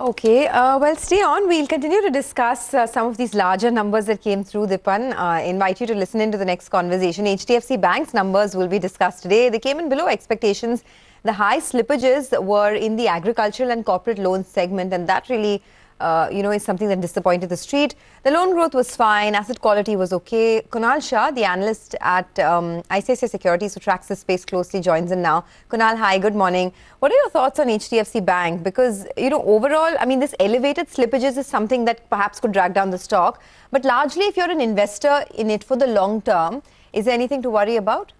Okay, well, stay on. We'll continue to discuss some of these larger numbers that came through, Dipan. Invite you to listen into the next conversation. HDFC Bank's numbers will be discussed today. They came in below expectations. The high slippages were in the agricultural and corporate loans segment, and that really is something that disappointed the street. The loan growth was fine. Asset quality was okay. Kunal Shah, the analyst at ICICI Securities, who tracks this space closely, joins in now. Kunal, hi, good morning. What are your thoughts on HDFC Bank? Because, overall, I mean, this elevated slippages is something that perhaps could drag down the stock. But largely, if you're an investor in it for the long term, is there anything to worry about?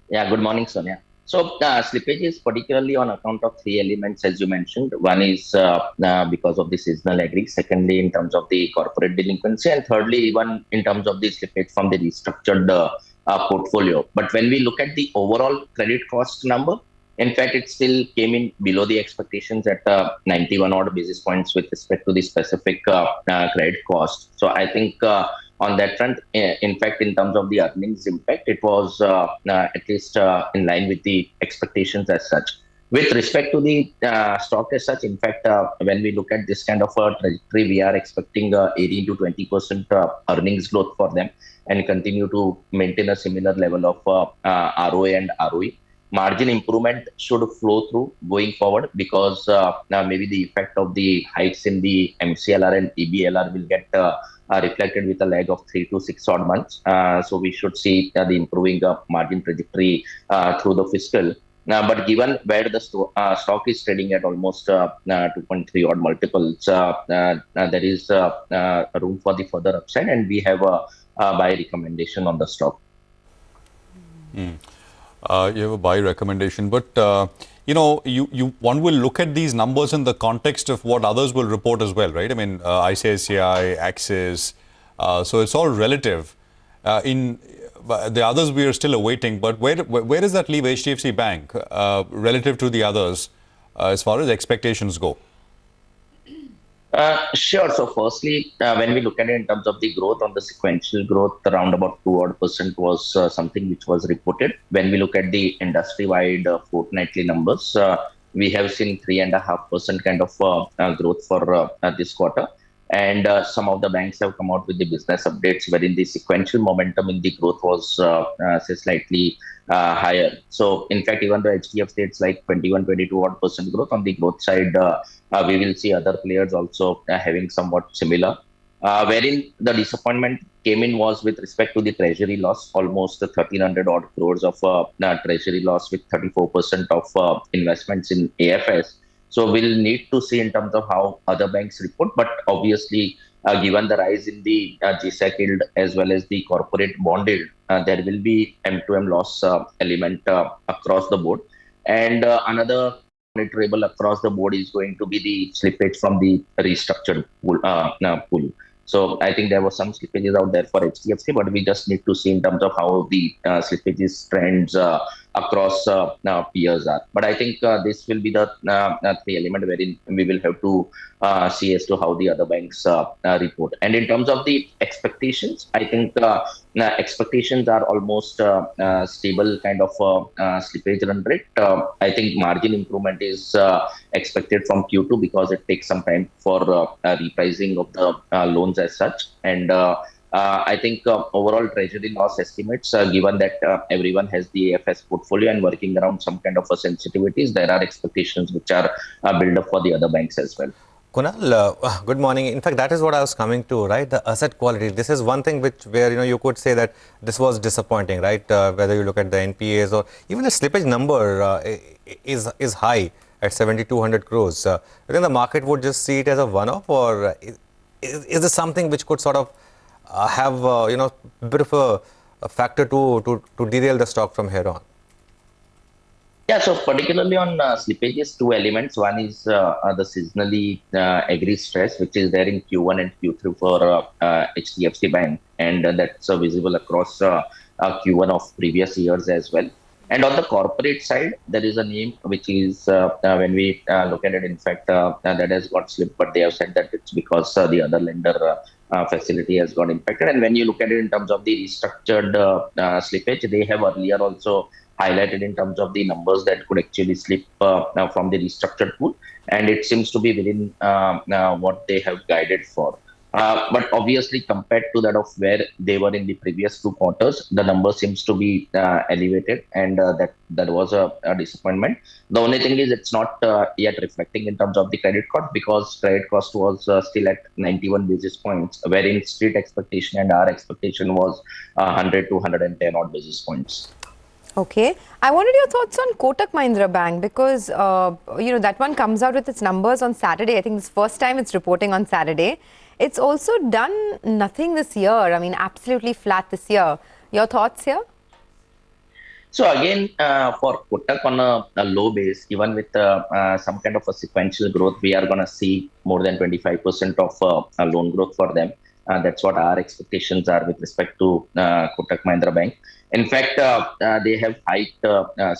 Yeah, good morning, Sonia. So slippage is particularly on account of three elements, as you mentioned. One is because of the seasonal agri. Secondly, in terms of the corporate delinquency. And thirdly, even in terms of the slippage from the restructured portfolio. But when we look at the overall credit cost number, in fact, it still came in below the expectations at 91 odd basis points with respect to the specific credit cost. So I think on that front, in fact, in terms of the earnings impact, it was at least in line with the expectations as such. With respect to the stock as such, in fact, when we look at this kind of a trajectory, we are expecting 18 to 20% earnings growth for them and continue to maintain a similar level of ROA and ROE. Margin improvement should flow through going forward because maybe the effect of the hikes in the MCLR and EBLR will get reflected with a lag of 3 to 6 odd months. So we should see the improving margin trajectory through the fiscal. But given where the stock is trading at almost 2.3 odd multiples, there is room for the further upside, and we have a buy recommendation on the stock. You have a buy recommendation, but one will look at these numbers in the context of what others will report as well, right? I mean, ICICI, Axis, so it's all relative. In the others, we are still awaiting, but where does that leave HDFC Bank relative to the others as far as expectations go? Sure. So firstly, when we look at it in terms of the growth on the sequential growth, around about 2% was something which was reported. When we look at the industry-wide fortnightly numbers, we have seen 3.5% kind of growth for this quarter. And some of the banks have come out with the business updates wherein the sequential momentum in the growth was say slightly higher. So in fact, even though HDFC it's like 21-22 odd % growth on the growth side, we will see other players also having somewhat similar. Wherein the disappointment came in was with respect to the treasury loss, almost 1,300 odd crores of treasury loss with 34% of investments in AFS. So we'll need to see in terms of how other banks report, but obviously, given the rise in the GSEC yield as well as the corporate bond yield, there will be M2M loss element across the board. And another monitorable across the board is going to be the slippage from the restructured pool. So I think there were some slippages out there for HDFC, but we just need to see in terms of how the slippages trends across peers are. But I think this will be the three element wherein we will have to see as to how the other banks report. And in terms of the expectations, I think expectations are almost stable kind of slippage run rate. I think margin improvement is expected from Q2 because it takes some time for repricing of the loans as such. And I think overall treasury loss estimates, given that everyone has the AFS portfolio and working around some kind of a sensitivities, there are expectations which are built up for the other banks as well. Kunal, good morning. In fact, that is what I was coming to, right? The asset quality. This is one thing where you could say that this was disappointing, right? Whether you look at the NPAs or even the slippage number is high at 7,200 crores. I think the market would just see it as a one-off, or is this something which could sort of have a bit of a factor to derail the stock from here on? Yeah, so particularly on slippages, two elements. One is the seasonally agri stress, which is there in Q1 and Q3 for HDFC Bank, and that's visible across Q1 of previous years as well. And on the corporate side, there is a name which is, when we look at it, in fact, that has got slipped, but they have said that it's because the other lender facility has got impacted. And when you look at it in terms of the restructured slippage, they have earlier also highlighted in terms of the numbers that could actually slip from the restructured pool, and it seems to be within what they have guided for. But obviously, compared to that of where they were in the previous 2 quarters, the number seems to be elevated, and that was a disappointment. The only thing is it's not yet reflecting in terms of the credit cost, because credit cost was still at 91 basis points, wherein street expectation and our expectation was 100 to 110 odd basis points. Okay. I wanted your thoughts on Kotak Mahindra Bank, because, that one comes out with its numbers on Saturday. I think it's the first time it's reporting on Saturday. It's also done nothing this year. I mean, absolutely flat this year. Your thoughts here? So again, for Kotak on a low base, even with some kind of a sequential growth, we are going to see more than 25% of loan growth for them. That's what our expectations are with respect to Kotak Mahindra Bank. In fact, they have hiked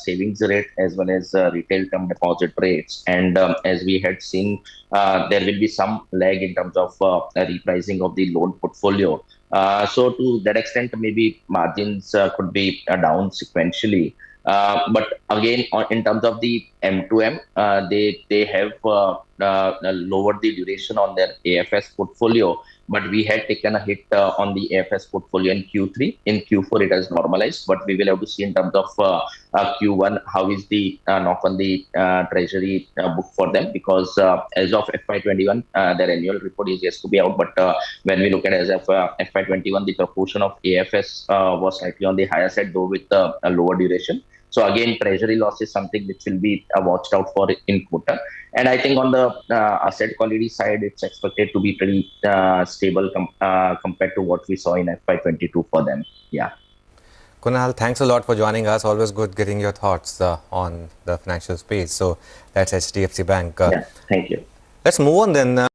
savings rate as well as retail term deposit rates. And as we had seen, there will be some lag in terms of repricing of the loan portfolio. So to that extent, maybe margins could be down sequentially. But again, in terms of the M2M, they have lowered the duration on their AFS portfolio, but we had taken a hit on the AFS portfolio in Q3. In Q4, it has normalized, but we will have to see in terms of Q1 how is the knock on the treasury book for them, because as of FY21, their annual report is yet to be out. But when we look at as of FY21, the proportion of AFS was slightly on the higher side, though with a lower duration. So again, treasury loss is something which will be watched out for in Kotak. And I think on the asset quality side, it's expected to be pretty stable compared to what we saw in FY22 for them. Yeah. Kunal, thanks a lot for joining us. Always good getting your thoughts on the financial space. So that's HDFC Bank. Yeah, thank you. Let's move on then.